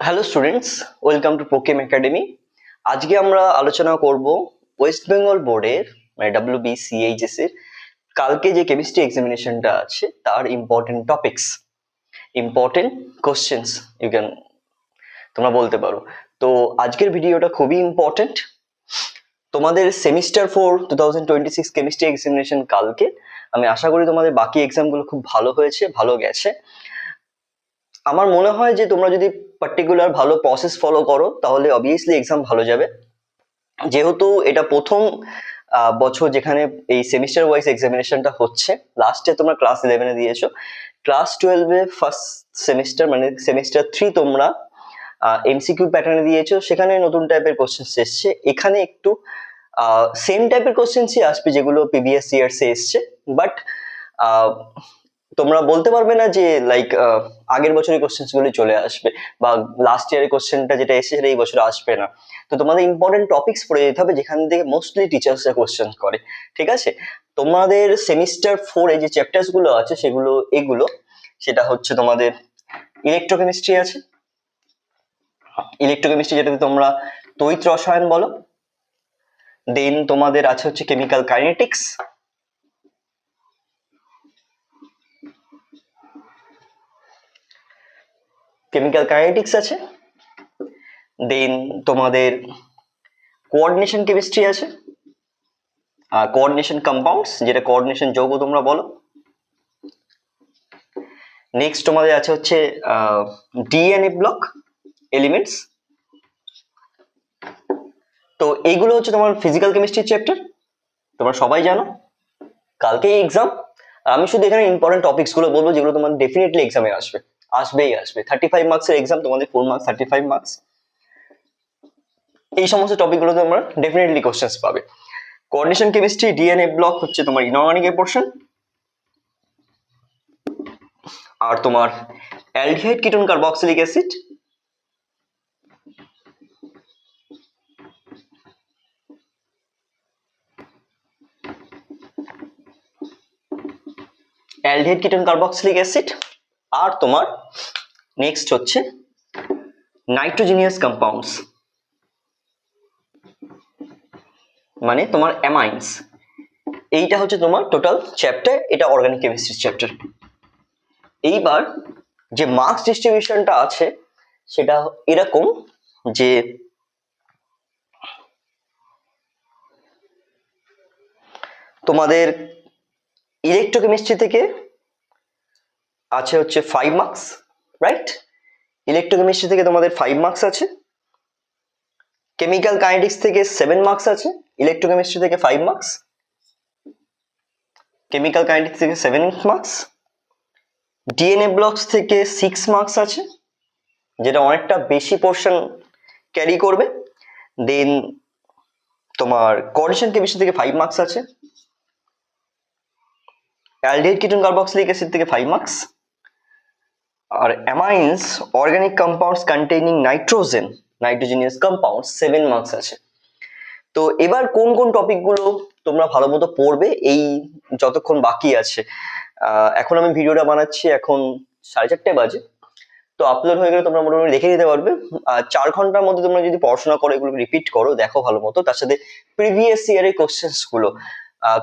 Hello students, welcome to পোকেম academy. আজকে আমরা আলোচনা করব ওয়েস্ট বেঙ্গল বোর্ডের মানে WBCHS এর কালকে যে কেমিস্ট্রি এক্সামিনেশনটা আছে তার important topics, important questions you can তোমরা বলতে পারো। তো আজকের ভিডিওটা খুবই ইম্পর্টেন্ট। তোমাদের সেমিস্টার 4 2026 কেমিস্ট্রি এক্সামিনেশন কালকে। আমি আশা করি তোমাদের বাকি এক্সামগুলো খুব ভালো হয়েছে, ভালো গেছে। আমার মনে হয় যে তোমরা যদি পার্টিকুলার ভালো প্রসেস ফলো করো তাহলে অবভিয়াসলি এক্সাম ভালো যাবে। যেহেতু এটা প্রথম বছর যেখানে এই সেমিস্টার ওয়াইজ এক্সামিনেশনটা হচ্ছে, লাস্টে তোমরা ক্লাস 11-এ দিয়েছো, ক্লাস 12-এ ফার্স্ট সেমিস্টার মানে সেমিস্টার 3 তোমরা এমসিকিউ প্যাটার্নে দিয়েছো, সেখানে নতুন টাইপের কোশ্চেন এসছে। এখানে একটু সেম টাইপের কোশ্চেন্সই আসবে যেগুলো প্রিভিয়াস ইয়ার্সে এসছে, বাট তোমরা বলতে পারবে না যে লাইক আগের বছরের কোশ্চেন্স গুলো চলে আসবে বা লাস্ট ইয়ারের কোশ্চেনটা যেটা এসেছে সেটা এই বছর আসবে না। তো তোমাদের ইম্পর্টেন্ট টপিকস পড়ে যেতে হবে যেখান থেকে মোস্টলি টিচার্সরা কোশ্চেন করে, ঠিক আছে? তোমাদের সেমিস্টার 4-এ যে চ্যাপ্টার্স গুলো আছে এগুলো সেটা হচ্ছে তোমাদের ইলেকট্রোকেমিস্ট্রি আছে, ইলেকট্রোকেমিস্ট্রি যেটাতে তোমরা তড়িৎ রসায়ন বলো। দেন তোমাদের আছে হচ্ছে কেমিক্যাল কাইনেটিক্স, আছে। দেন তোমাদের কোঅর্ডিনেশন কেমিস্ট্রি আছে, কোঅর্ডিনেশন কম্পাউন্ডস যেটা কোঅর্ডিনেশন যৌগ তোমরা বলো। নেক্সট তোমাদের আছে হচ্ছে ডিএনএ ব্লক এলিমেন্টস। তো এইগুলো হচ্ছে তোমার ফিজিক্যাল কেমিস্ট্রি চ্যাপ্টার, তোমরা সবাই জানো। কালকে এক্সাম, আমি শুধু এখানে ইম্পর্টেন্ট টপিকস গুলো বলবো যেগুলো তোমার ডেফিনেটলি এক্সামে আসবেই আসবে। 35 মার্কসের এক্সাম, তোমাদের 4 মার্কস 35 মার্কস। এই সমস্ত টপিকগুলো তোমরা ডেফিনেটলি কোশ্চেন্স পাবে। কোঅর্ডিনেশন কেমিস্ট্রি ডিএনএ ব্লক হচ্ছে তোমার ইনঅর্গানিক এর পোর্শন, আর তোমার aldehyde ketone carboxylic acid, aldehyde ketone carboxylic acid, আর তোমার নেক্সট হচ্ছে নাইট্রোজেনিয়াস কম্পাউন্ডস মানে তোমার অ্যামাইন্স। এইটা হচ্ছে তোমার টোটাল চ্যাপ্টার, এটা অর্গানিক কেমিস্ট্রি চ্যাপ্টার। এইবার যে মার্কস ডিস্ট্রিবিউশনটা আছে সেটা এরকম যে তোমাদের ইলেকট্রোকেমিস্ট্রি থেকে আছে হচ্ছে 5 মার্কস, রাইট? ইলেকট্রোকেমিস্ট্রি থেকে তোমাদের 5 মার্কস আছে। কেমিক্যাল কাইনেটিক্স থেকে 7 মার্কস আছে, ইলেকট্রোকেমিস্ট্রি থেকে 5 মার্কস, কেমিক্যাল কাইনেটিক্স থেকে 7 মার্কস। ডিএনএ ব্লকস থেকে 6 মার্কস আছে, যেটা অনেকটা বেশি পোর্শন ক্যারি করবে। দেন তোমার কোঅর্ডিনেশন কেমিস্ট্রি থেকে 5 মার্কস আছে, অ্যালডিহাইড কিটোন কার্বক্সিলিক অ্যাসিড থেকে 5 মার্কস, আর amines organic compounds containing nitrogenous compounds 7 marks আছে। তো এবার কোন কোন টপিকগুলো তোমরা ভালো মতো পড়বে এই যতক্ষণ বাকি আছে। এখন আমি ভিডিওটা বানাচ্ছি, এখন 4:30 বাজে, তো আপলোড হয়ে গেলে তোমরা মোটামুটি দেখে নিতে পারবে। 4 ঘন্টার মধ্যে তোমরা যদি পড়াশোনা করো, এগুলো রিপিট করো, দেখো ভালো মতো, তার সাথে প্রিভিয়াস ইয়ারের কোশ্চেন্স গুলো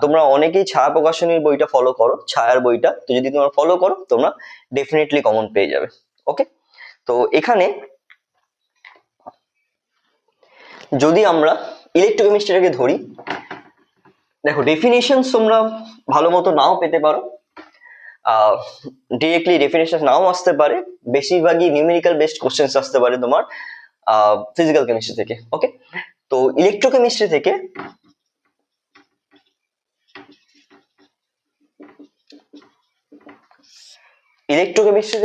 তোমরা অনেকেই ছায়া প্রকাশনীর বইটা ফলো করো, ছায়ার বইটা, তো যদি তোমরা ফলো করো তোমরা ডেফিনেটলি কমন পেয়ে যাবে। ওকে, তো এখানে যদি আমরা ইলেকট্রোকেমিস্ট্রিটাকে ধরি, দেখো ডেফিনেশন তোমরা ভালো মতো নাও পেতে পারো, ডিরেক্টলি ডেফিনেশন নাও আসতে পারে, বেশিরভাগই নিউমেরিক্যাল বেসড কোশ্চেন্স আসতে পারে তোমার ফিজিক্যাল কেমিস্ট্রি থেকে। ওকে, তো ইলেকট্রোকেমিস্ট্রি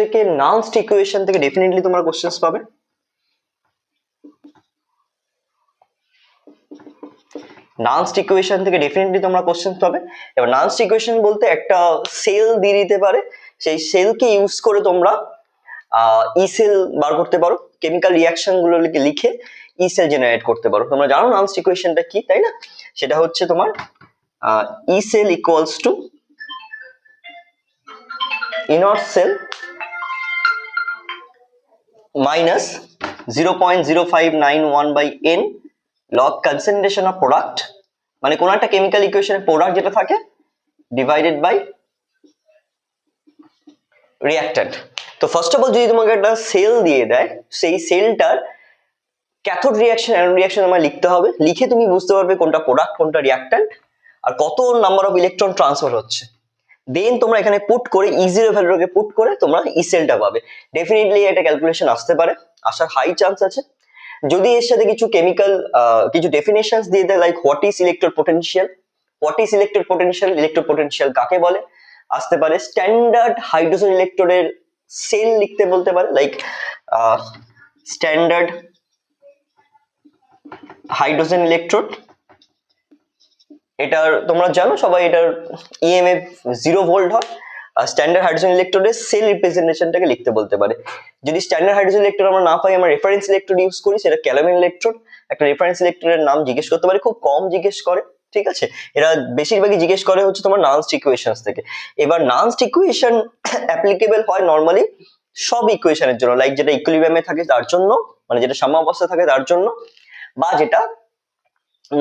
থেকে নানস্ট ইকুয়েশন থেকে ডেফিনেটলি তোমরা কোশ্চেন্স পাবে। নানস্ট ইকুয়েশন থেকে ডেফিনেটলি তোমরা কোশ্চেন পাবে। এবার নানস্ট ইকুয়েশন বলতে একটা সেল দিয়ে দিতে পারে, সেই সেলকে ইউজ করে তোমরা ই সেল বার করতে পারো, কেমিক্যাল রিয়াকশন গুলো লিখে ই সেল জেনারেট করতে পারো। তোমরা জানো নানস্ট ইকুয়েশনটা কি, তাই না? সেটা হচ্ছে তোমার E cell equals to E naught cell minus 0.0591/n log concentration of product, মানে কোন একটা কেমিক্যাল ইকুয়েশনের প্রোডাক্ট যেটা থাকে ডিভাইডেড বাই রিঅ্যাক্ট্যান্ট। তো ফার্স্ট অফ অল যদি তোমাকে একটা সেল দিয়ে দেয়, সেই সেলটার ক্যাথোড রিঅ্যাকশন অ্যানোড রিঅ্যাকশন আমার লিখতে হবে, লিখে তুমি বুঝতে পারবে কোনটা প্রোডাক্ট কোনটা রিঅ্যাক্ট্যান্ট আর কত নাম্বার অফ ইলেকট্রন ট্রান্সফার হচ্ছে। দেন তোমরা এখানে পুট করে E0 ভ্যালুটাকে পুট করে তোমরা ই সেলটা পাবে। ডেফিনেটলি এটা ক্যালকুলেশন আসতে পারে, আসার হাই চান্স আছে। যদি এর সাথে কিছু কেমিক্যাল কিছু ডেফিনেশনস দিয়ে দেয়, like what is electrode potential, what is electrode potential, electrode potential কাকে বলে, আসতে পারে স্ট্যান্ডার্ড হাইড্রোজেন ইলেকট্রোডের সেল লিখতে বলতে পারে, লাইক স্ট্যান্ডার্ড হাইড্রোজেন ইলেকট্রোড। এটার তোমরা জানো সবাই, এটার ইএমএফ 0 ভোল্ট হয়। আর স্ট্যান্ডার্ড হাইড্রোজেন ইলেকট্রোডের সেল রিপ্রেজেন্টেশনটাকে লিখতে বলতে পারে। যদি স্ট্যান্ডার্ড হাইড্রোজেন ইলেকট্রোড আমরা না পাই, আমরা রেফারেন্স ইলেকট্রোড ইউজ করি, সেটা ক্যালামিন ইলেকট্রোড। একটা রেফারেন্স ইলেকট্রোডের নাম জিজ্ঞেস করতে পারে, খুব কম জিজ্ঞেস করে, ঠিক আছে। এরা বেশিরভাগই জিজ্ঞেস করে হচ্ছে তোমার নানস্ট ইকুয়েশনস থেকে। এবার নানস্ট ইকুয়েশন অ্যাপ্লিকেবল হয় নর্মালি সব ইকুয়েশনের জন্য, লাইক যেটা ইকুইলিব্রিয়ামে থাকে তার জন্য, মানে যেটা সাম্যাবস্থায় থাকে তার জন্য, বা যেটা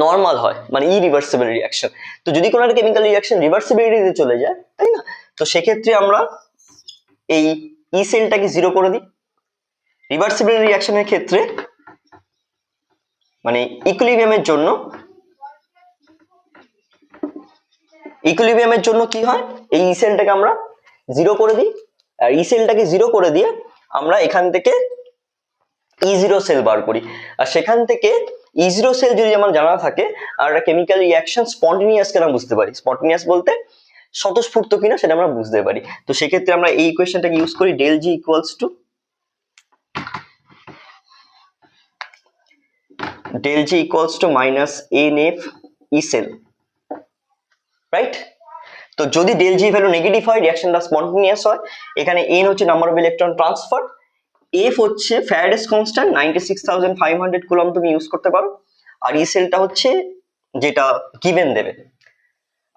নর্মাল হয় মানে ইরিভার্সিবল রিঅ্যাকশন। তো যদি কোনো একটা কেমিক্যাল রিঅ্যাকশন রিভার্সিবিলিটিতে চলে যায়, তাই না, তো সেক্ষেত্রে আমরা এই ই সেলটাকে 0 করে দিই। রিভার্সিবল রিঅ্যাকশনের ক্ষেত্রে মানে ইকুইলিব্রিয়ামের জন্য কি হয়, এই ই সেলটাকে আমরা 0 করে দিই। আর ই সেলটাকে 0 করে দিয়ে আমরা এখান থেকে E0 সেল বার করি। আর সেখান থেকে E0 সেল যদি আমার জানা থাকে আর একটা কেমিক্যাল রিঅ্যাকশন স্পন্টেনিয়াস কিনা বুঝতে পারি, স্পন্টেনিয়াস বলতে স্বতঃস্ফূর্ত কিনা সেটা আমরা বুঝতে পারি। তো সেক্ষেত্রে আমরা এই ইকুয়েশনটাকে ইউজ করি, del G equals to minus NF E cell, right. তো যদি del G ভ্যালু নেগেটিভ হয়, রিঅ্যাকশনটা স্পন্টেনিয়াস হয়, এখানে n হচ্ছে number of electron transfer, F হচ্ছে ফ্যারাডেস কনস্ট্যান্ট 96,500 কুলম্ব তুমি ইউজ করতে পারো, আর ই সেলটা হচ্ছে যেটা গিভেন দেবে।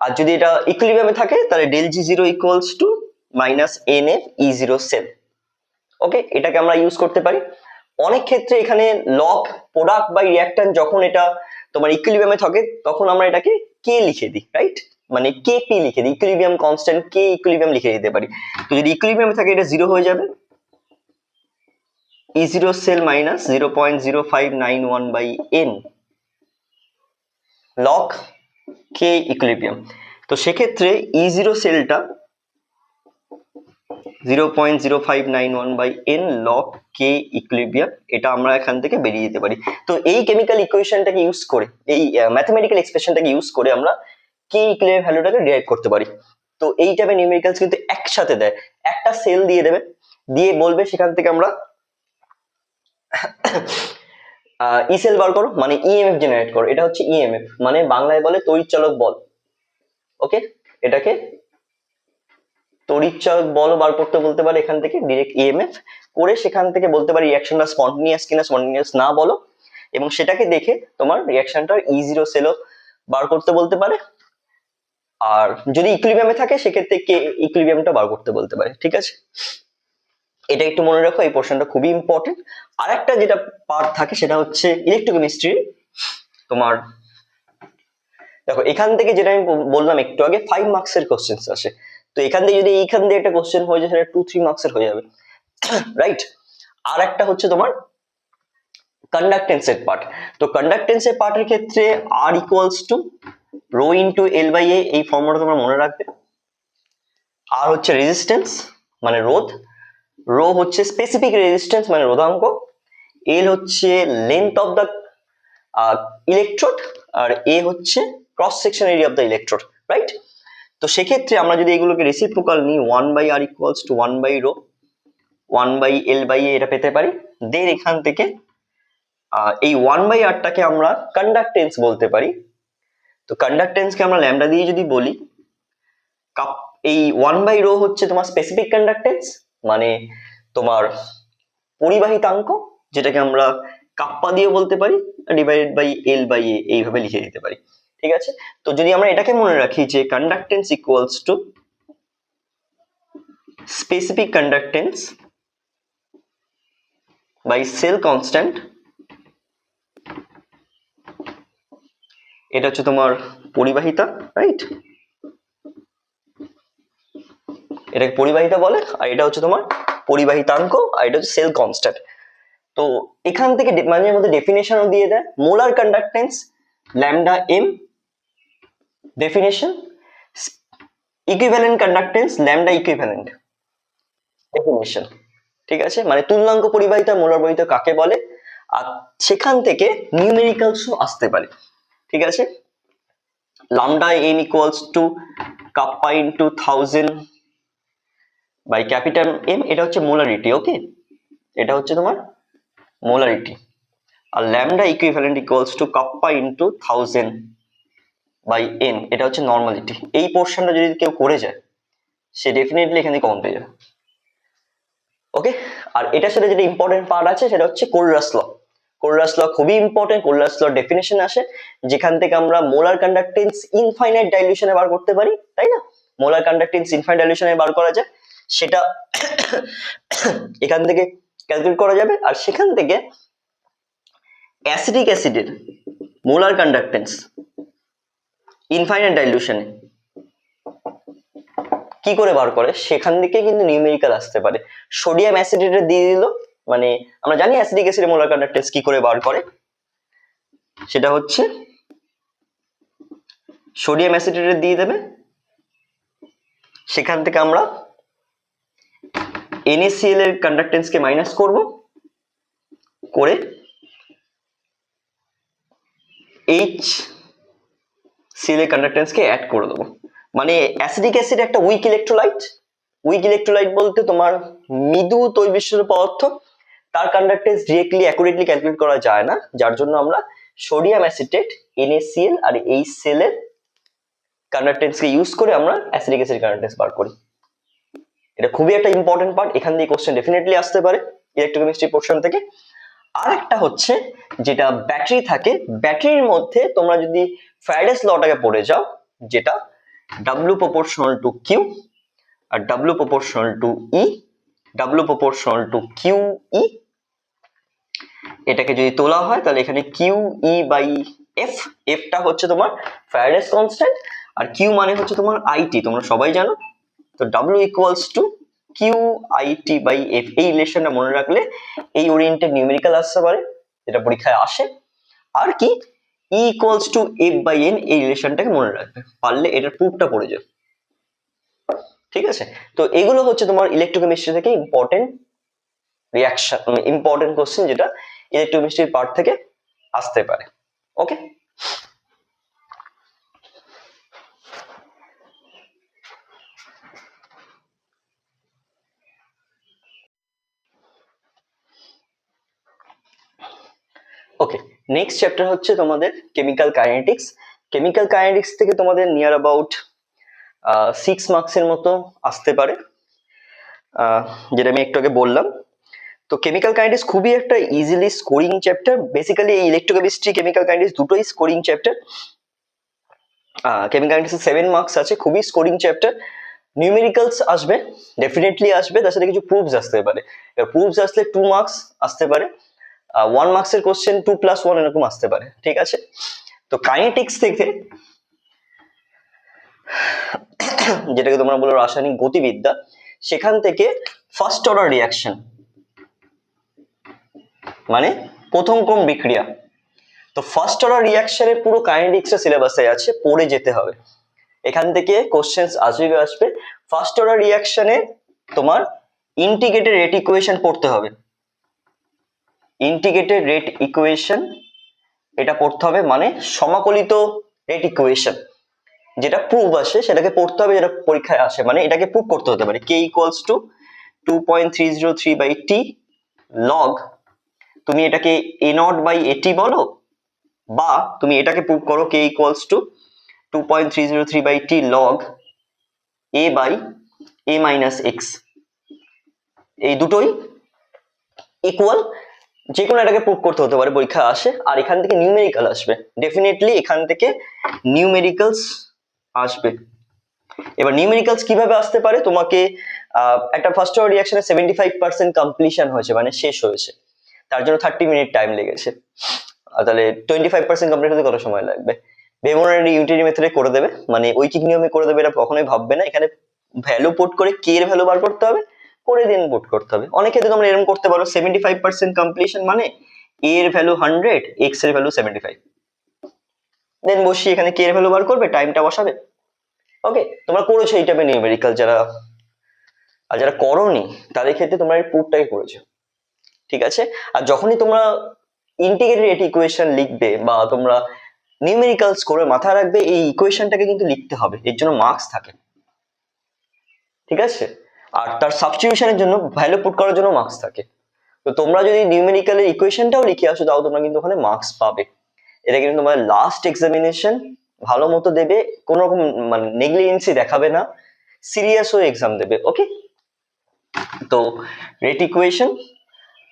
আর যদি এটা ইকুইলিব্রিয়ামে থাকে তাহলে del G0 equals to minus NF E0 cell. Okay, এটাকে আমরা ইউজ করতে পারি। অনেক ক্ষেত্রে এখানে লগ প্রোডাক্ট বাই রিঅ্যাক্ট্যান্ট যখন এটা তোমার ইকুইলিব্রিয়ামে থাকে তখন আমরা এটাকে কে লিখে দিই, রাইট, মানে কেপি লিখে দিই, ইকুইলিব্রিয়াম কনস্ট্যান্ট কে ইকুইলিব্রিয়াম লিখে দিতে পারি। তো যদি ইকুইলিব্রিয়ামে থাকে এটা 0 হয়ে যাবে, E0 cell minus 0.0591/n log k equilibrium। তো সেক্ষেত্রে E0 সেলটা 0.0591/n log k equilibrium, এটা আমরা এখান থেকে বেরিয়ে যেতে পারি। তো এই কেমিক্যাল ইকুয়েশনটাকে ইউজ করে, এই ম্যাথমেটিক্যাল এক্সপ্রেশনটাকে ইউজ করে আমরা k ইকুইলিব্রিয়াম ভ্যালুটাকে ডিরাইভ করতে পারি। তো এই টাইপের নিউমেরিক্যালস কিন্তু একসাথে দেয়, একটা সেল দিয়ে দেবে, দিয়ে বলবে সেখান থেকে আমরা ই সেল বার করো, মানে ইএমএফ জেনারেট করো। এটা হচ্ছে ইএমএফ, মানে বাংলায় বলে তড়িৎচালক বল। ওকে, এটাকে তড়িৎচালক বল বার করতে বলতে পারে, এখান থেকে ডিরেক্ট ইএমএফ করে সেখান থেকে বলতে পারি রিঅ্যাকশনটা স্পন্টেনিয়াস কিনা, স্পন্টেনিয়াস না বলো, এবং সেটাকে দেখে তোমার রিঅ্যাকশনটা E0 সেলও বার করতে বলতে পারে। আর যদি ইকুইলিব্রিয়ামে থাকে সেক্ষেত্রে কে ইকুইলিব্রিয়ামটা বার করতে বলতে পারে, ঠিক আছে। এটা একটু মনে রাখো, এই পোর্শনটা খুবই ইম্পর্টেন্ট। আর একটা যেটা পার্ট থাকে সেটা হচ্ছে ইলেকট্রোকেমিস্ট্রি। তোমার দেখো এখান থেকে যেটা আমি বললাম একটু আগে 5 মার্কসের কোশ্চেন আসে। তো এখান থেকে যদি এইখান দিয়ে একটা কোশ্চেন হয়ে যায় সেটা 2-3 মার্কসের হয়ে যাবে, রাইট। আর একটা হচ্ছে তোমার কন্ডাক্টেন্সের পার্ট। তো কন্ডাক্টেন্সের পার্টের ক্ষেত্রে R equals to rho into L/A, এই ফর্মুলাটা তোমরা মনে রাখবে। আর হচ্ছে রেজিস্ট্যান্স মানে রোধ, রো হচ্ছে স্পেসিফিক রেজিস্ট্যান্স মানে রোধাঙ্ক, এল হচ্ছে লেন্থ অফ দ্য ইলেকট্রোড, আর এ হচ্ছে cross section area of the electrode, right. তো সেক্ষেত্রে আমরা যদি এগুলোকে রেসিপ্রোকাল নিই, 1/r ইকুয়ালস টু 1/ρ 1/L/A এটা পেতে পারি। দেন এখান থেকে এই 1/r-টাকে আমরা কন্ডাক্টেন্স বলতে পারি। তো কন্ডাক্টেন্সকে আমরা ল্যামডা দিয়ে যদি বলি, এই 1/ρ হচ্ছে তোমার স্পেসিফিক কন্ডাক্টেন্স মানে তোমার পরিবাহিতাঙ্ক, যেটাকে আমরা কাপ্পা দিয়ে বলতে পারি, ডিভাইডেড বাই L/A এইভাবে লিখে দিতে পারি, ঠিক আছে। তো যদি আমরা এটাকে মনে রাখি যে conductance equals to specific conductance by cell constant, এটা হচ্ছে তোমার পরিবাহিতা, রাইট? এটাকে পরিবাহিতা বলে, আর এটা হচ্ছে তোমার পরিবাহিতাঙ্ক, আর এটা হচ্ছে সেল কনস্ট্যান্ট। তো এখান থেকে মাঝে মধ্যে ডেফিনেশনও দিয়ে দেয়, molar conductance lambda M, definition equivalent conductance lambda equivalent, definition. ঠিক আছে, মানে তুল্যাঙ্ক পরিবাহিতা মোলার পরিবাহিতা কাকে বলে, আর সেখান থেকে নিউমেরিক্যালসও আসতে পারে। ঠিক আছে, lambda n equals to kappa into 1000 by capital M, এটা হচ্ছে মোলারিটি। ওকে, এটা হচ্ছে তোমার মোলারিটি। আর lambda equivalent equals to kappa into 1000 by n, এটা হচ্ছে নর্মালিটি। এই পোর্শনটা যদি কেউ করে যায় সে ডেফিনেটলি এখানে কমন পেয়ে যাবে। ওকে, আর এটার সাথে যেটা ইম্পর্টেন্ট পার্ট আছে সেটা হচ্ছে কোলরাস ল। কোলরাস ল খুবই ইম্পর্টেন্ট। কোলরাস ল ডেফিনেশন আসে যেখান থেকে আমরা মোলার কন্ডাক্টেন্স ইনফাইনাইট ডাইলিউশনে বার করতে পারি, তাই না? মোলার কন্ডাক্টেন্স ইনফাইনাইট ডাইলিউশনে বার করা যায়, সেটা এখান থেকে ক্যালকুলেট করা যাবে। আর সেখান থেকে অ্যাসিডিক অ্যাসিডের মোলার কন্ডাক্টেন্স ইনফাইনাইট ডাইলিউশনে কি করে বার করে সেখান থেকে কিন্তু নিউমেরিক্যাল আসতে পারে। সোডিয়াম অ্যাসিডেট দিয়ে দিল, মানে আমরা জানি অ্যাসিডিক অ্যাসিডের মোলার কন্ডাক্টেন্স কি করে বার করে, সেটা হচ্ছে সোডিয়াম অ্যাসিডেট দিয়ে দেবে, সেখান থেকে আমরা NaCl এর কন্ডাক্টেন্স কে মাইনাস করব, করে HCl এর কন্ডাক্টেন্স কে অ্যাড করে দেবো। মানে অ্যাসিডিক অ্যাসিড একটা উইক ইলেকট্রোলাইট। উইক ইলেকট্রোলাইট বলতে তোমার মৃদু তৈলবিশিষ্ট পদার্থ, তার কন্ডাক্টেন্স ডিরেক্টলি অ্যাকুরেটলি ক্যালকুলেট করা যায় না, যার জন্য আমরা সোডিয়াম অ্যাসিটেট NaCl আর HCl এর কন্ডাক্টেন্স কে ইউজ করে আমরা অ্যাসিডিক অ্যাসিড কন্ডাক্টেন্স বার করি। এটা খুবই একটা ইম্পর্টেন্ট পার্ট, এখান দিয়ে কোশ্চেন ডেফিনেটলি আসতে পারে ইলেকট্রোকেমিস্ট্রি পোর্শন থেকে। আর একটা হচ্ছে যেটা ব্যাটারি থাকে, ব্যাটারির মধ্যে তোমরা যদি ফ্যারাডেস লটাকে পড়ে যাও, যেটা W proportional to Q R W proportional to E, W proportional to QE, এটাকে যদি তোলা হয় তাহলে এখানে QE by F, F টা হচ্ছে তোমার ফ্যারাডেস কনস্ট্যান্ট, আর Q মানে হচ্ছে তোমার IT, তোমরা সবাই জানো। তো W equals to QIT by F, এই রিলেশনটা মনে রাখলে এই ওরিয়েন্টেড নিউমেরিক্যাল আসতে পারে, যেটা পরীক্ষায় আসে। আর কি E equals to F by N, এই রিলেশনটাকে মনে রাখবে, পারলে এটার প্রুফটা পড়ে যাবে। ঠিক আছে, তো এগুলো হচ্ছে তোমার ইলেকট্রোকেমিস্ট্রি থেকে ইম্পর্টেন্ট রিয়াকশন, ইম্পর্টেন্ট কোশ্চেন যেটা ইলেকট্রোকেমিস্ট্রির পার্ট থেকে আসতে পারে। ওকে, ওকে, নেক্সট চ্যাপ্টার হচ্ছে তোমাদের কেমিক্যাল কাইনেটিক্স। কেমিক্যাল কাইনেটিক্স থেকে তোমাদের নিয়ার অ্যাবাউট 6 মার্কসের মতো আসতে পারে, যেটা আমি একটু আগে বললাম। তো কেমিক্যাল কাইনেটিক্স খুবই একটা ইজিলি স্কোরিং চ্যাপ্টার। বেসিক্যালি এই ইলেকট্রোকেমিস্ট্রি কেমিক্যাল কাইনেটিক্স দুটোই স্কোরিং চ্যাপ্টার। কেমিক্যাল কাইনেটিক্সে 7 মার্কস আছে, খুবই স্কোরিং চ্যাপ্টার। নিউমেরিক্যালস আসবে, ডেফিনেটলি আসবে, তার সাথে কিছু প্রুফস আসতে পারে। প্রুফস আসলে 2 মার্কস আসতে পারে, 1 মার্কসের কোশ্চেন 2+1 এরকম আসতে পারে। ঠিক আছে, তো কাইনেটিক্স থেকে যেটাকে তোমরা বলো রাসায়নিক গতিবিদ্যা, সেখান থেকে ফার্স্ট অর্ডার রিয়াকশন মানে প্রথম ক্রম বিক্রিয়া। তো ফার্স্ট অর্ডার রিয়াকশনের পুরো কাইনেটিক্সটা সিলেবাসে আছে, পড়ে যেতে হবে। এখান থেকে কোশ্চেন্স আসবে। ফার্স্ট অর্ডার রিয়াকশনে তোমার ইন্টিগ্রেটেড রেট ইকুয়েশন পড়তে হবে, ইন্টিগ্রেটেড রেট ইকুয়েশন এটা পড়তে হবে, মানে সমাকলিত রেট ইকুয়েশন যেটা প্রুফ আসে সেটাকে পড়তে হবে, যেটা পরীক্ষায় আসে, মানে এটাকে প্রুফ করতে হতে পারে। K equals to 2.303/T log, তুমি এটাকে A0 by AT বলো, বা তুমি এটাকে প্রুফ করো K equals to 2.303/T log A by A minus X, এই দুটোই ইকুয়াল, যে কোনো এটাকে প্রুফ করতে হতে পারে, পরীক্ষা আসে। আর এখান থেকে নিউমেরিক্যাল আসবে, ডেফিনেটলি এখান থেকে নিউমেরিক্যালস আসবে। এবার নিউমেরিক্যালস কিভাবে আসতে পারে, তোমাকে একটা ফার্স্ট অর্ডার রিঅ্যাকশনে 75% কমপ্লিশন হয়েছে, মানে শেষ হয়েছে, তার জন্য 30 মিনিট টাইম লেগেছে। তাহলে 25% কমপ্লিট হতে কত সময় লাগবে? বেমোনারি ইউটিলিটি মেথডে করে দেবে, মানে ঐকিক নিয়মে করে দেবে, এটা কখনোই ভাববে না। এখানে ভ্যালু পুট করে কে এর ভ্যালু বার করতে হবে, করে দিন পুট করতে হবে। অনেক ক্ষেত্রে তোমরা এরকম করতে পারো 75% কমপ্লিশন মানে এ এর ভ্যালু 100, এক্স এর ভ্যালু 75, দেন বসিয়ে এখানে কে এর ভ্যালু বার করবে, টাইমটা বসাবে। ওকে, তোমরা করেছো এই টাইপের নিউমেরিক্যাল, আর যারা করোনি তাদের ক্ষেত্রে তোমরা এই প্রুফটাই করেছো, ঠিক আছে। আর যখনই তোমরা ইন্টিগ্রেটেড ইকুয়েশন লিখবে বা তোমরা নিউমেরিক্যালস করে মাথায় রাখবে এই ইকুয়েশনটাকে কিন্তু লিখতে হবে, এর জন্য মার্কস থাকে, ঠিক আছে। আর তার সাবস্টিটিউশনের জন্য ভ্যালু পুট করার জন্য মার্কস থাকে। তো তোমরা যদি নিউমেরিক্যালের ইকুয়েশনটাও লিখে আসো তাও তোমরা কিন্তু ওখানে মার্কস পাবে। এটা কিন্তু তোমার লাস্ট এক্সামিনেশন ভালো মতো দেবে, কোনো রকম মানে নেগলিজেন্সি দেখাবে না, সিরিয়াস হয়ে এক্সাম দেবে। ওকে, তো রেট ইকুয়েশন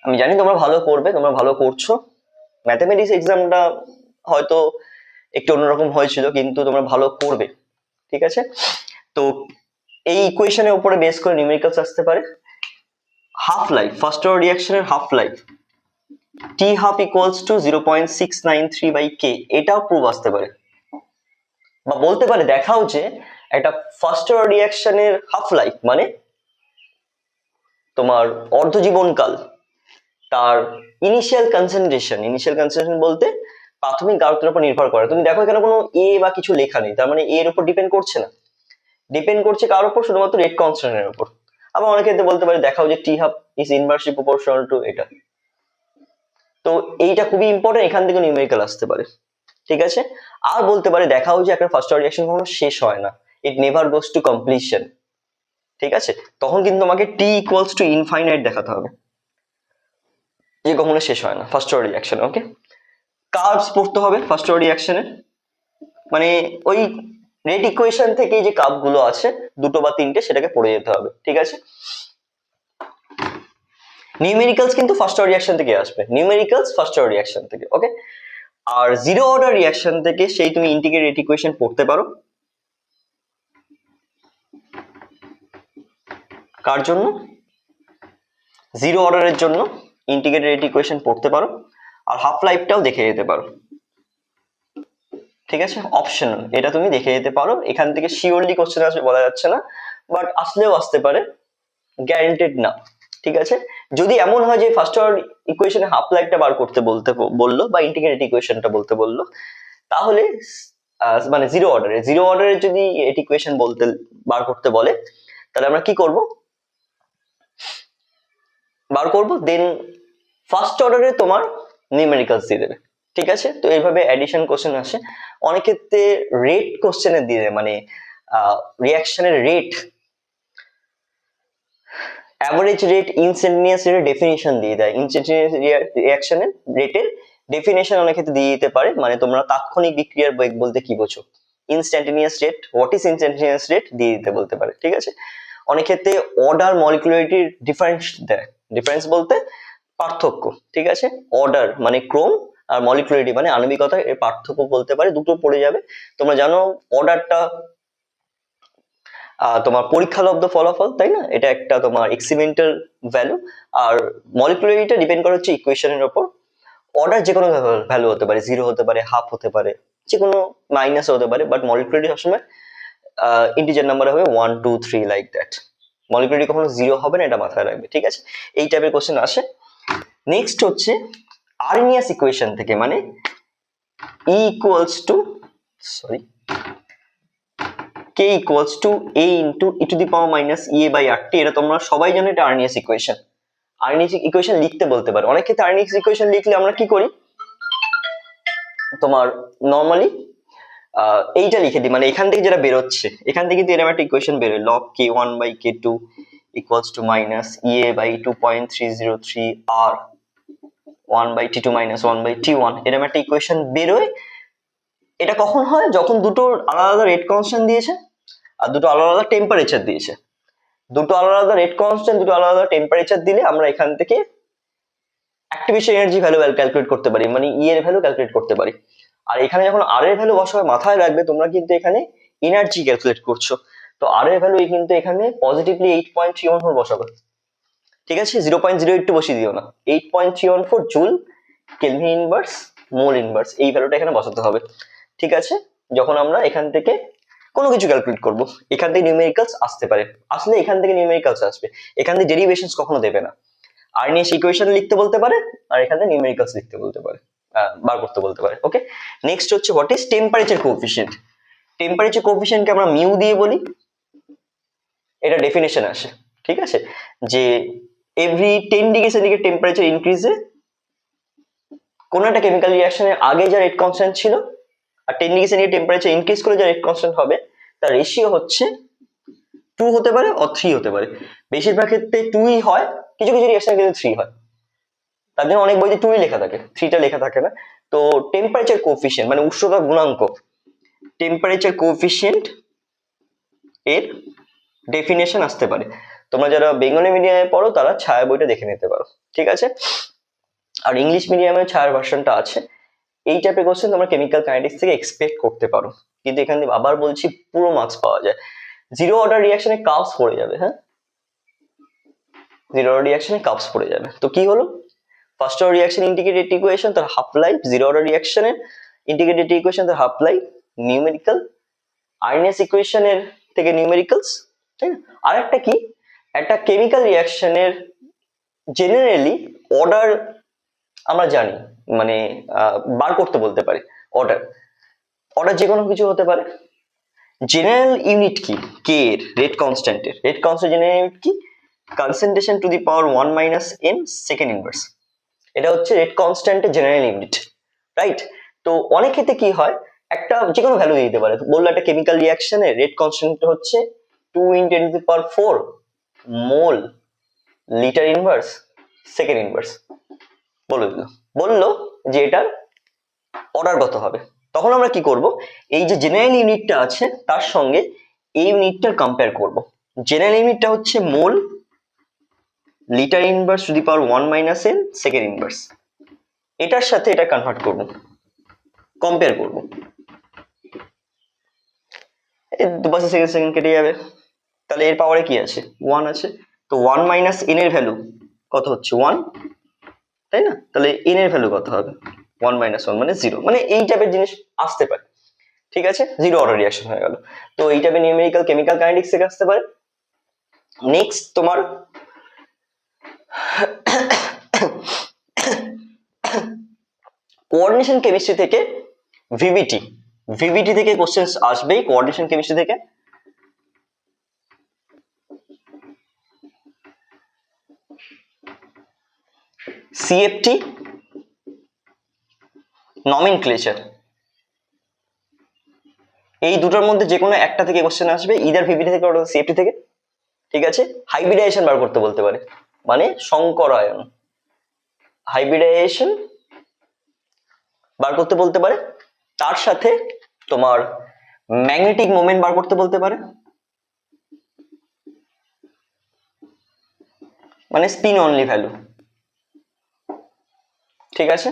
আমি জানি তোমরা ভালো করবে, তোমরা ভালো করছো। ম্যাথামেটিক্স এক্সামটা হয়তো একটু অন্যরকম হয়েছিল, কিন্তু তোমরা ভালো করবে, ঠিক আছে। তো এই ইকুয়েশনের উপরে বেস করে নিউমেরিক্যালস আসতে পারে। হাফ লাইফ, ফার্স্ট অর্ডার রিঅ্যাকশনের half life T half equals to 0.693/k, এটাও প্রুফ আসতে পারে। বা বলতে পারে দেখাও যে একটা ফার্স্ট অর্ডার রিঅ্যাকশনের হাফ লাইফ মানে তোমার অর্ধজীবনকাল, তার ইনিশিয়াল কনসেন্ট্রেশন বলতে প্রাথমিক গাঢ়তার উপর নির্ভর করে। তুমি দেখো এখানে কোনো এ বা কিছু লেখা নেই, তার মানে এর উপর ডিপেন্ড করছে না, ডিপেন্ড করছে কার উপর, শুধুমাত্র রেট কনস্ট্যান্টের উপর। আবার অনেকে বলতে পারে দেখাও যে T half is inversely proportional to এটা। তো এইটা খুবই ইম্পর্টেন্ট, এখান থেকে নিউমেরিক্যাল আসতে পারে, ঠিক আছে। আর বলতে পারে দেখাও যে একটা ফার্স্ট অর্ডার রিঅ্যাকশন কখনো শেষ হয় না, it never goes to completion, ঠিক আছে। তখন কিন্তু তোমাকে টি ইকুয়ালস টু ইনফাইনাইট দেখাতে হবে, যে কখনো শেষ হয় না ফার্স্ট অর্ডার রিঅ্যাকশন। ওকে, কার্ভস পড়তে হবে ফার্স্ট অর্ডার রিঅ্যাকশনে, মানে ওই রেট ইকুয়েশন থেকে যে কার্ভ গুলো আছে দুটো বা তিনটে সেটাকে পড়ে যেতে হবে, ঠিক আছে। নিউমেরিক্যালস কিন্তু ফার্স্ট অর্ডার রিঅ্যাকশন থেকে আসবে, নিউমেরিক্যালস ফার্স্ট অর্ডার রিঅ্যাকশন থেকে। ওকে, আর জিরো অর্ডার রিঅ্যাকশন থেকে সেই তুমি ইন্টিগ্রেটেড রেট ইকুয়েশন পড়তে পারো। কার জন্য? জিরো অর্ডারের জন্য ইন্টিগ্রেটেড রেট ইকুয়েশন পড়তে পারো, আর হাফ লাইফটাও দেখে যেতে পারো, ঠিক আছে। অপশনাল, এটা তুমি দেখে যেতে পারো। এখান থেকে শিওরলি কোশ্চেন আসবে বলা যাচ্ছে না, বাট আসলেও আসতে পারে, গ্যারান্টেড না, ঠিক আছে। যদি এমন হয় যে ফার্স্ট অর্ডার ইকুয়েশনে হাফ লাইফটা বার করতে বললো বা ইন্টিগ্রেটেড ইকুয়েশনটা বলতে বললো, তাহলে মানে জিরো অর্ডারের যদি এটি ইকুয়েশন বলতে বার করতে বলে, তাহলে আমরা কি করব, বার করব, দেন ফার্স্ট অর্ডারে তোমার নিউমেরিক্যালস দিয়ে দেবে, ঠিক আছে। তো এইভাবে অ্যাডিশন কোশ্চেন আসে, অনেক ক্ষেত্রে রেট কোশ্চেনে দিয়ে দেয়, মানে রিঅ্যাকশনের রেট, অ্যাভারেজ রেট, ইনস্ট্যান্টেনিয়াস রেটের ডেফিনিশন দিয়ে দেয়, ইনস্ট্যান্টেনিয়াস রিঅ্যাকশনের রেটের ডেফিনিশন অনেক ক্ষেত্রে দিয়ে দিতে পারে, মানে তোমরা তাৎক্ষণিক বিক্রিয়ার বেগ বলতে কি বোঝো, instantaneous rate, what is instantaneous rate দিয়ে দিতে বলতে পারে, ঠিক আছে। অনেক ক্ষেত্রে অর্ডার মলিকুলারিটির ডিফারেন্স দেয়, ডিফারেন্স বলতে পার্থক্য, ঠিক আছে। অর্ডার মানে ক্রম, আর মলিকুলারিটি মানে আণবিকতা, এর পার্থক্য বলতে পারে, দুটো পড়ে যাবে। তোমরা জানো অর্ডারটা তোমার পরীক্ষালব্ধ ফলাফল, তাই না, এটা একটা তোমার এক্সপেরিমেন্টাল ভ্যালু। আর মলিকুলারিটিটা ডিপেন্ড করে হচ্ছে ইকুয়েশনের উপর। অর্ডার যে কোনো ভ্যালু হতে পারে, 0 হতে পারে, হাফ হতে পারে, যে কোনো মাইনাস হতে পারে, বাট মলিকুলারিটি সবসময় ইন্টিজার নাম্বার হবে 1 2 3 লাইক দ্যাট। মলিকুলারিটি কখনো 0 হবে না, এটা মাথায় রাখবে, ঠিক আছে। এই টাইপের কোশ্চেন আসে। নেক্সট হচ্ছে আর্নিয়াস ইকুয়েশন থেকে, মানে E equals to k equals to a into e two the power minus a/RT। এটা তোমরা সবাই জানো, এটা আর্নিয়াস ইকুয়েশন। আর্নিয়াস ইকুয়েশন লিখতে বলতে পারে, অনেক ক্ষেত্রে আর্নিয়াস ইকুয়েশন লিখলে আমরা কি করি, তোমার নর্মালি এইটা লিখে দিই, মানে এখান থেকে যেটা বেরোচ্ছে, এখান থেকে কিন্তু এরকম একটা ইকুয়েশন বেরোয়, log k1/k2 equals to minus ea/2.303 r 1/t2 minus 1/t1, এরকম একটা ইকুয়েশন বেরোয়। এটা কখন হয়, যখন দুটো আলাদা আলাদা রেট কনস্ট্যান্ট দিয়েছে আর দুটো আলাদা আলাদা টেম্পারেচার দিয়েছে। দুটো আলাদা আলাদা রেট কনস্ট্যান্ট, দুটো আলাদা আলাদা টেম্পারেচার দিলে আমরা এখান থেকে অ্যাক্টিভেশন এনার্জি ভ্যালু ক্যালকুলেট করতে পারি, মানে ই এর ভ্যালু ক্যালকুলেট করতে পারি। আর এখানে যখন আর এর ভ্যালু বসাবে, মাথায় রাখবে তোমরা কিন্তু এখানে এনার্জি ক্যালকুলেট করছো, তো আর এর ভ্যালু কিন্তু এখানে পজিটিভলি 8.31 বসাবে, ঠিক আছে, 0.08 বসিয়ে দিও না, 8.314 joule kelvin inverse mole inverse, এই ভ্যালুটা এখানে বসাতে হবে। ঠিক আছে, যখন আমরা এখান থেকে কোনো কিছু ক্যালকুলেট করব, এখান থেকে নিউমেরিক্যালস আসতে পারে, আসলে এখান থেকে নিউমেরিক্যালস আসবে, এখান থেকে ডেরিভেশনস কখনো দেবে না। আর্নিয়াস ইকুয়েশন লিখতে বলতে পারে, আর এখান থেকে নিউমেরিক্যালস লিখতে বলতে পারে, বার করতে বলতে পারে। ওকে, নেক্সট হচ্ছে হোয়াট ইজ টেম্পারেচার কোএফিসিয়েন্ট। টেম্পারেচার কোএফিসিয়েন্টকে আমরা মিউ দিয়ে বলি, এটা ডেফিনেশন আসে। ঠিক আছে, যে এভরি 10 ডিগ্রি সেন্টিগ্রেড টেম্পারেচার ইনক্রিজে কোন একটা কেমিক্যাল রিঅ্যাকশনের আগে যা রেট কনস্ট্যান্ট ছিল আর 10 ডিগ্রি সেন্টিগ্রেড টেম্পারেচার ইনক্রিজ করে যা রেট কনস্ট্যান্ট হবে, তার রেশিও হচ্ছে 2 হতে পারে অর 3 হতে পারে। বেশিরভাগ ক্ষেত্রে 2ই হয়, কিছু কিছু রিঅ্যাকশনে কিন্তু 3 হয়, তার জন্য অনেক বইতে 2ই লেখা থাকে, 3টা লেখা থাকে না। তো টেম্পারেচার কোএফিসিয়েন্ট মানে উষ্ণতা গুণাঙ্ক, টেম্পারেচার কোএফিসিয়েন্ট এর ডেফিনেশন আসতে পারে। তোমরা যারা বেঙ্গলি মিডিয়ামে পড়ো তারা ছায়া বইটা দেখে নিতে পারো। ঠিক আছে, আর ইংলিশ মিডিয়ামে ছায়ার ভার্সনটা আছে। এই টাইপের কোশ্চেন তোমরা কেমিক্যাল কাইনেটিক্স থেকে এক্সপেক্ট করতে পারো, কিন্তু এখান থেকে আবার বলছি পুরো মার্কস পাওয়া যায়। জিরো অর্ডার রিঅ্যাকশনে কাপস পড়ে যাবে, হ্যাঁ, জিরো অর্ডার রিঅ্যাকশনে কাপস পড়ে যাবে। তো কি হলো, first order reaction integrated equation তার হাফ লাইফ, জিরো অর্ডার রিঅ্যাকশনের ইন্টিগ্রেটেড ইকুয়েশন তার হাফ লাইফ, নিউমেরিক্যাল, আর্নিয়াস ইকুয়েশনের থেকে নিউমেরিক্যালস। তাই না, আর একটা কি, একটা কেমিক্যাল রিঅ্যাকশনের জেনারেলি অর্ডার আমরা জানি, মানে বার করতে বলতে পারি। অর্ডার অর্ডার যে কোনো কিছু হতে পারে। জেনারেল ইউনিট কি, কে এর রেট কনস্ট্যান্টের, রেট কনস্ট্যান্ট জেনারেল ইউনিট কি, concentration to the power 1 minus n second inverse, এটা হচ্ছে রেট কনস্ট্যান্টের জেনারেল ইউনিট। রাইট, তো অনেক ক্ষেত্রে কি হয়, একটা যে কোনো ভ্যালু দিতে পারে, বললো একটা কেমিক্যাল রিঅ্যাকশনের রেট কনস্ট্যান্ট হচ্ছে 2 × 10⁴ মোল লিটার ইনভার্স সেকেন্ড ইনভার্স, বললো যে এটার অর্ডার কত হবে। তখন আমরা কি করব, এই যে জেনারেল ইউনিটটা আছে তার সঙ্গে এই ইউনিটটার কম্পেয়ার করব। জেনারেল ইউনিটটা হচ্ছে মোল litre inverse two the power 1 minus n second inverse, এটার সাথে এটা কনভার্ট করব, কম্পেয়ার করব, এই দুপাশে সেকেন্ড সেকেন্ড কেটে যাবে, তাহলে এর পাওয়ারে কি আছে, 1 আছে। তো 1 মাইনাস n এর ভ্যালু কত হচ্ছে 1, তাই না, তাহলে n এর ভ্যালু কত হবে 1 মাইনাস 1 মানে 0, মানে এই টাইপের জিনিস আসতে পারে। ঠিক আছে, জিরো অর্ডার রিঅ্যাকশন হয়ে গেল। তো এই টাইপের নিউমেরিক্যাল কেমিক্যাল কাইনেটিক্স থেকে আসতে পারে। নেক্সট তোমার কোঅর্ডিনেশন কেমিস্ট্রি থেকে ভিভিটি, ভিভিটি থেকে কোশ্চেন আসবেই কোঅর্ডিনেশন কেমিস্ট্রি থেকে। সিএফটি, নমেনক্লেচার, এই দুটোর মধ্যে যে কোনো একটা থেকে কোশ্চেন আসবে, ইদার ভিভিটি থেকে অথবা সিএফটি থেকে। ঠিক আছে, হাইব্রিডাইজেশন বার করতে বলতে পারে, মানে সংকরায়ন, হাইব্রিডাইজেশন বার করতে বলতে পারে। তার সাথে তোমার ম্যাগনেটিক মোমেন্ট বার করতে বলতে পারে, মানে স্পিন অনলি ভ্যালু। ঠিক আছে,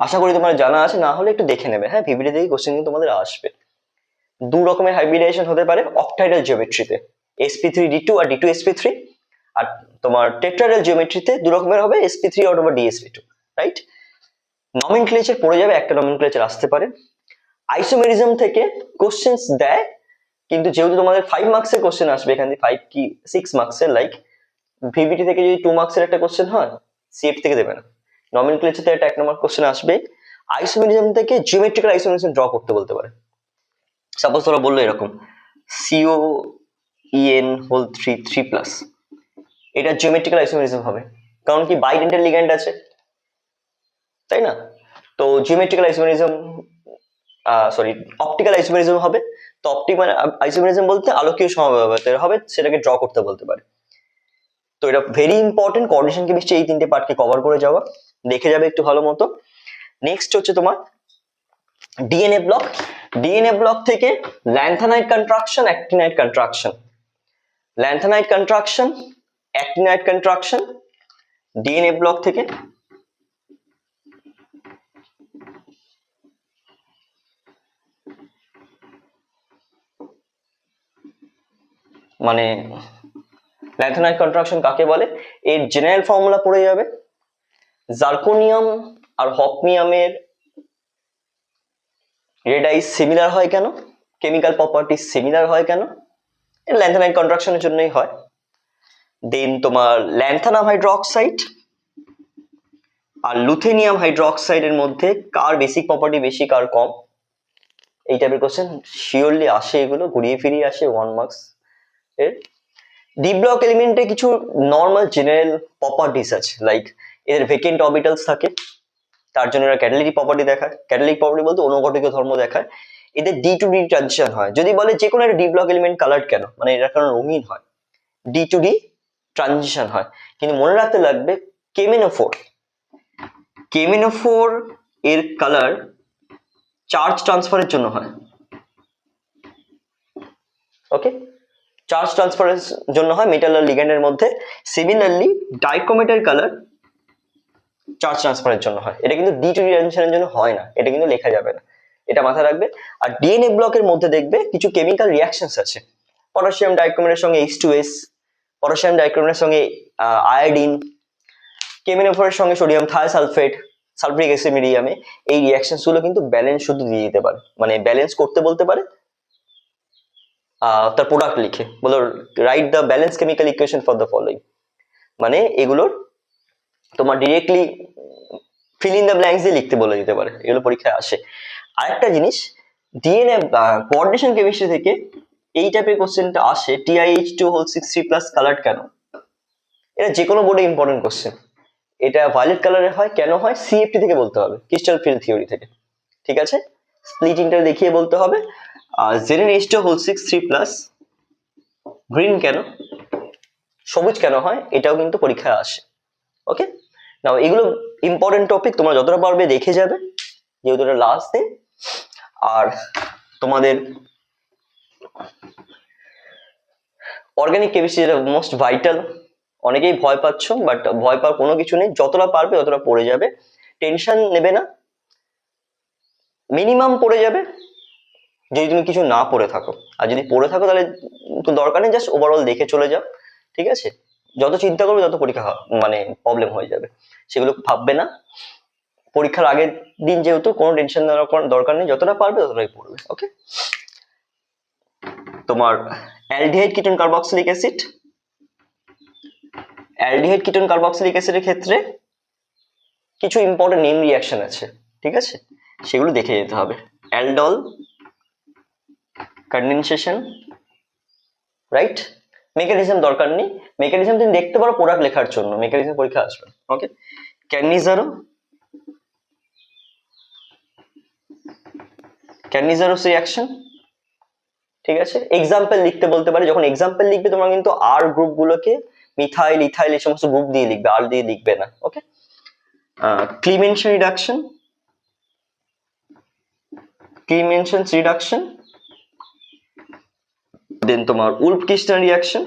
আশা করি তোমার জানা আছে, না হলে একটু দেখে নেবে, হ্যাঁ, ভিভিটি থেকে কোশ্চেন কিন্তু তোমাদের আসবে। দু রকমের হাইব্রিডাইজেশন হতে পারে অক্টাইডাল জিওমেট্রিতে, sp3d2 আর d2sp3, আর তোমার টেট্রাডাল জিওমেট্রিতে দু রকমের হবে, sp3 অথবা dsp2। রাইট, নমেনক্লেচার পড়ে যাবে, একটা নমেনক্লেচার আসতে পারে। আইসোমেরিজম থেকে কোশ্চেন্স দেয়, কিন্তু যেহেতু তোমাদের 5 মার্কসের কোশ্চেন আসবে এখান থেকে, 5 কি 6 মার্কসের, লাইক ভিভিটি থেকে যদি 2 মার্কসের একটা কোশ্চেন হয়, সিএফ থেকে দেবে না। নমেনক্লেচার থেকে একটা 1 নম্বর কোশ্চেন আসবে। আইসোমেরিজম থেকে জিওমেট্রিক্যাল আইসোমেরিজম ড্র করতে বলতে পারে। সাপোজ তোরা বললো এরকম COEN হোল 3 এটা জিওমেট্রিক্যাল আইসোমেরিজম হবে, কারণ কি বাইডেন্টাল লিগ্যান্ড আছে, তাই না। তো geometrical isomerism, sorry optical isomerism হবে। তো অপটিক্যাল আইসোমেরিজম বলতে আলোকীয় সমবেতের হবে, সেটাকে ড্র করতে বলতে পারে। তো এটা ভেরি ইম্পর্টেন্ট, কোঅর্ডিনেশন কেমিস্ট্রি এই 3টে পার্টকে কভার করে যাওয়া, দেখে যাবে একটু ভালো মতো। নেক্সট হচ্ছে তোমার ডিএনএ ব্লক, ডিএনএ ব্লক থেকে lanthanide contraction, actinide contraction, lanthanide contraction, actinide contraction DNA block থেকে। মানে ল্যান্থানাইট কন্ট্রাকশন কাকে বলে? এর জেনারেল ফর্মুলা পড়ে যাবে। জার্কোনিয়াম আর হফনিয়ামের রেড আইস সিমিলার হয় কেন? কেমিক্যাল প্রপার্টি সিমিলার হয় কেন? ল্যান্থানাইট কন্ট্রাকশনের জন্যই হয়। দেন তোমার ল্যান্থানাম হাইড্রোক্সাইড আর লুথেনিয়াম হাইড্রোক্সাইডের মধ্যে কার বেসিক প্রপার্টি বেশি, কার কম? এই টাইপের কোশ্চেন শিওরলি আসে, এগুলো ঘুরিয়ে ফিরিয়ে আসে 1 মার্কস এর। ডি ব্লক এলিমেন্টে কিছু নর্মাল জেনারেল প্রপার্টিস আছে, লাইক এদের ভেকেন্ট অরবিটালস থাকে, তার জন্য এরা ক্যাটালিটিক প্রপার্টি দেখায়। ক্যাটালিটিক প্রপার্টি বলতে অনুঘটকীয় ধর্ম দেখায়। এদের ডি টু ডি ট্রানজিশন হয়। যদি বলে যে কোনো একটা ডি ব্লক এলিমেন্ট কালার্ড কেন, মানে এরা কারণ রঙিন হয়, ডি টু ডি ট্রানজিশন হয়। কিন্তু মনে রাখতে লাগবে কেমিনোফোর এর কালার চার্জ ট্রান্সফারের জন্য হয়। ওকে, চার্জ ট্রান্সফারের জন্য হয় মেটাল আর লিগ্যান্ডের মধ্যে। সিমিলারলি ডাইক্রোমেটের কালার চার্জ ট্রান্সফারের জন্য হয়। এটা কিন্তু ডি টু ডি ট্রানজিশনের জন্য হয় না, এটা কিন্তু লেখা যাবে না, এটা মাথায় রাখবে। আর ডিএনএ ব্লকের মধ্যে দেখবে কিছু কেমিক্যাল রিয়াকশনস আছে। পটাশিয়াম ডাইক্রোমেটের সঙ্গে H2S, পটাশিয়াম ডাইক্রোমেটের সঙ্গে আয়োডিন, কেমিনোফোরের সঙ্গে সোডিয়াম থায়োসালফেট, সালফিউরিক অ্যাসিড মিডিয়ামে এই রিয়াকশনস গুলো কিন্তু ব্যালেন্স শুধু দিয়ে দিতে পারে, মানে ব্যালেন্স করতে বলতে পারে। তার প্রোডাক্ট লিখে বলো write the balance chemical equation for the following, মানে এগুলোর তোমার directly fill in the blanks দিয়ে লিখতে বলে দিতে পারে, এগুলো পরীক্ষায় আসে। আরেকটা জিনিস, ডিএনএ কোঅর্ডিনেশন কেমিস্ট্রি থেকে এই টাইপের কোশ্চেনটা আসে, TiH2O6 3+ কালার কেন? এটা যে কোনো বোর্ডে ইম্পর্টেন্ট কোশ্চেন। এটা ভায়োলেট কালারের হয় কেন হয়? সিএফটি থেকে বলতে হবে, ক্রিস্টাল ফিল্ড থিওরি থেকে। ঠিক আছে, স্প্লিটিংটা দেখিয়ে বলতে হবে। আর ZnH2O6 3+ গ্রিন কেন, সবুজ কেন হয়, এটাও কিন্তু পরীক্ষায় আসে। ওকে, নাও এগুলো ইম্পর্টেন্ট টপিক, তোমরা যতটা পারবে দেখে যাবে, যেহেতু এটা লাস্ট দিন। আর তোমাদের অর্গানিক কেমিস্ট্রি যেটা মোস্ট ভাইটাল, অনেকেই ভয় পাচ্ছ, বাট ভয় পাওয়ার কোনো কিছু নেই, যতটা পারবে ততটা পড়ে যাবে, টেনশন নেবে না, মিনিমাম পড়ে যাবে যদি তুমি কিছু না পড়ে থাকো। আর যদি পড়ে থাকো তাহলে তো দরকার নেই, জাস্ট ওভারঅল দেখে চলে যাও। ঠিক আছে, যত চিন্তা করবে তত পরীক্ষা মানে প্রবলেম হয়ে যাবে, সেগুলো ভাববে না। পরীক্ষার আগের দিন যেহেতু কোনো টেনশন নেওয়ার দরকার নেই, যতটা পারবে ততটাই পড়বে। ওকে, তোমার aldehyde ketone carboxylic acid, aldehyde ketone carboxylic অ্যাসিডের ক্ষেত্রে কিছু ইম্পর্টেন্ট নেম রিয়াকশন আছে, ঠিক আছে, সেগুলো দেখে যেতে হবে। Aldol condensation, right? মেকানিজম দরকার নেই, মেকানিজম তুমি দেখতে পারো প্রোডাক্ট লেখার জন্য, মেকানিজম পরীক্ষা আসবে। ওকে, ক্যানিজারোস রিয়াকশন, ঠিক আছে, এক্সাম্পল লিখতে বলতে পারে। যখন এক্সাম্পল লিখবে তোমরা কিন্তু আর গ্রুপ গুলোকে মিথাইল ইথাইল এই সমস্ত গ্রুপ দিয়ে লিখবে, আর দিয়ে লিখবে না। ওকে, ক্লিমেনশন রিডাকশন, দেন তোমার উলফ-কিস্টান রিয়াকশন,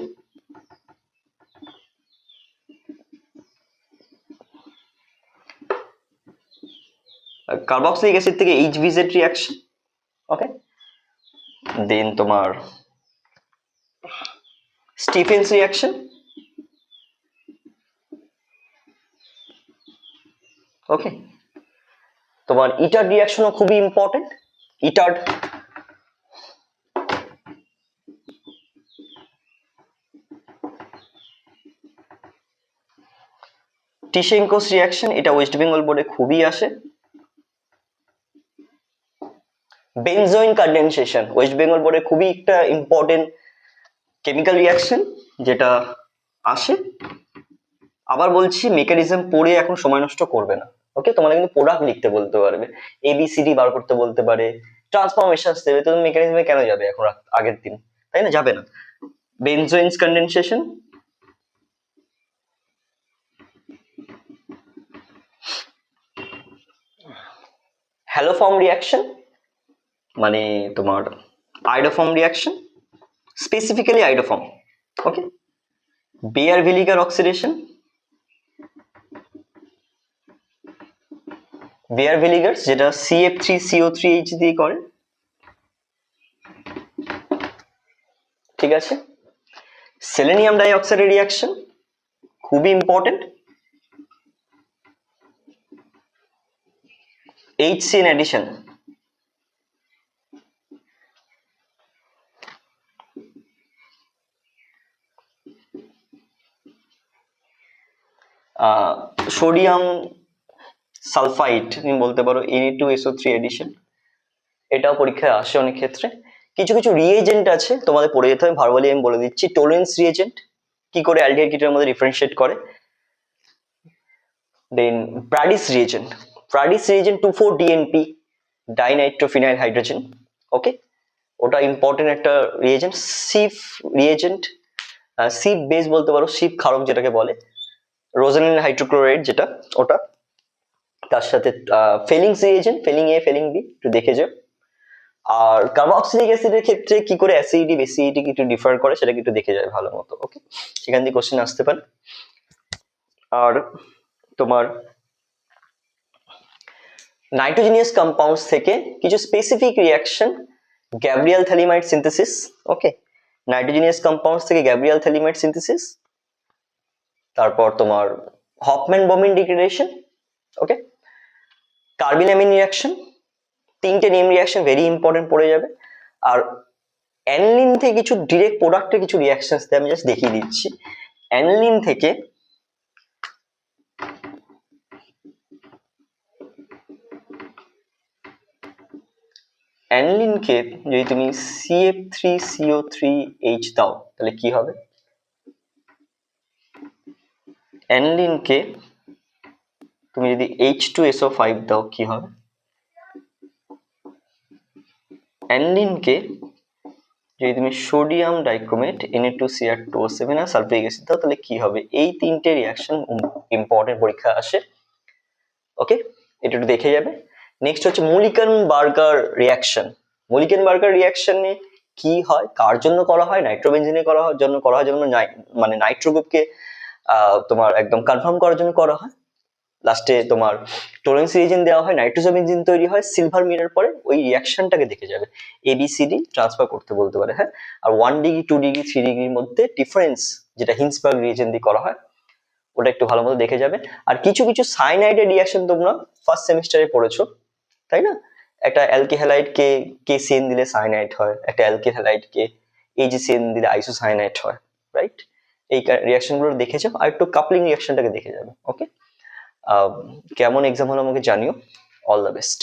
কার্বক্সিলিক অ্যাসিড থেকে HBZ রিয়াকশন। ওকে, দেন তোমার স্টিফেন্স রিয়াকশন। ওকে, তোমার ইটার্ড রিয়াকশনও খুবই ইম্পর্টেন্ট। ইটার্ড টিশেঙ্কোস রিয়াকশন, এটা ওয়েস্ট বেঙ্গল বোর্ডে খুবই আসে। বেনজোইন কন্ডেনসেশন ওয়েস্ট বেঙ্গল বোর্ডে খুবই একটা ইম্পর্টেন্ট কেমিক্যাল রিয়াকশন যেটা আসে। আবার বলছি, মেকানিজম পড়ে এখন সময় নষ্ট করবে না। ওকে, তোমাদের কিন্তু প্রোডাক্ট লিখতে বলতে পারবে, ABCD বার করতে বলতে পারে, ট্রান্সফরমেশনস দেবে, তুমি মেকানিজমে কেন যাবে এখন আগের দিন, তাই না? যাবে না। বেনজোইন্স কন্ডেনসেশন, হ্যালোফর্ম রিয়াকশন মানে তোমার iodoform reaction, specifically iodoform. Okay, Baeyer ভিনিগার অক্সিডেশন, বেয়ার ভিনিগার যেটা CF3CO3H দিয়ে করে, ঠিক আছে। সেলেনিয়াম ডাইঅক্সাইডের রিয়াকশন খুবই important. HCN addition, sodium sulphide তুমি বলতে পারো Na2SO3 এডিশন, এটাও পরীক্ষায় আসে অনেক ক্ষেত্রে। কিছু কিছু রিএজেন্ট আছে তোমাদের পড়ে যেতে হবে, ভার্বালি আমি বলে দিচ্ছি। টোলেন্স রিএজেন্ট, কি করে অ্যালডিহাইড কিটোনের মধ্যে ডিফারেন্সিয়েট করে। দেন প্রাডিস reagent, প্রাডিস reagent 2,4-DNP, dinitrophenyl hydrogen, ওকে, ওটা ইম্পর্টেন্ট একটা reagent. Saif reagent, Saif base বলতে পারো, সিফ ক্ষারক যেটাকে বলে, রোজানিল হাইড্রোক্লোরাইড যেটা, ওটা। তার সাথে ফেলিংস রিএজেন্ট, ফেলিং এ ফেলিং বি একটু দেখে যাও। আর কার্বক্সিলিক অ্যাসিডের ক্ষেত্রে কি করে অ্যাসিডিটি বেসিডিটি একটু ডিফার করে সেটা একটু দেখে যায় ভালো মতো, ওকে, সেখান থেকে কোশ্চেন আসতে পারে। আর তোমার নাইট্রোজেনিয়াস কম্পাউন্ডস থেকে কিছু স্পেসিফিক রিয়াকশন, গ্যাব্রিয়াল থ্যালিমাইড সিনথেসিস, ওকে, নাইট্রোজেনিয়াস কম্পাউন্ডস থেকে গ্যাব্রিয়াল থ্যালিমাইড সিনথেসিস, তারপর তোমার হফম্যান বোমিন ডিগ্রেডেশন, ওকে, কার্বিনামিন রিয়াকশন, তিনটে নেম রিয়াকশন ভেরি ইম্পর্টেন্ট পড়ে যাবে। আর অ্যানিলিন থেকে কিছু ডিরেক্ট প্রোডাক্টের কিছু রিয়াকশনস আমি জাস্ট দেখিয়ে দিচ্ছি। অ্যানিলিন থেকে অ্যানিলিনকে যদি তুমি CF3CO3H দাও তাহলে কি হবে? অ্যানিলিনকে তুমি যদি H2SO5 দাও কি হবে? অ্যানিলিনকে যদি তুমি সোডিয়াম ডাইক্রোমেট Na2Cr2O7 আর সালফিউরিক অ্যাসিড দাও তাহলে কি হবে? এই তিনটে রিয়াকশন ইম্পর্টেন্ট পরীক্ষা আসে, ওকে, এটা একটু দেখে যাবে। নেক্সট হচ্ছে মুলিকান বার্গার রিয়াকশন। মুলিকান বার্গার রিয়াকশনে কি হয়, কার জন্য করা হয়? নাইট্রোবেনজিনে জন্য করা হয়, যেমন মানে নাইট্রো গ্রুপকে তোমার একদম কনফার্ম করার জন্য করা হয়। লাস্টে তোমার টোলেন্স রিএজেন্ট দেওয়া হয়, নাইট্রোজেন তৈরি হয়, সিলভার মিরার পরে ওই রিয়াকশনটাকে দেখে যাবে, ABCD ট্রান্সফার করতে বলতে পারে, হ্যাঁ। আর 1 ডিগ্রি 2 ডিগ্রি 3 ডিগ্রির মধ্যে ডিফারেন্স যেটা হিন্সবার্গ রিএজেন্ট দিয়ে করা হয় ওটা একটু ভালো মতো দেখে যাবে। আর কিছু কিছু সাইনাইডের রিয়াকশন তোমরা ফার্স্ট সেমিস্টারে পড়েছো, তাই না? একটা অ্যালকিহ্যালাইড কে KCN দিলে সাইনাইড হয়, একটা অ্যালকিহ্যালাইড কে AgCN দিলে আইসোসাইনাইড হয়, রাইট? এই রিয়াকশন গুলো দেখে যাও, আর একটু কাপলিং রিয়াকশনটাকে দেখে যাবে, ওকে। কেমন এক্সাম হলো আমাকে জানিও। All the best.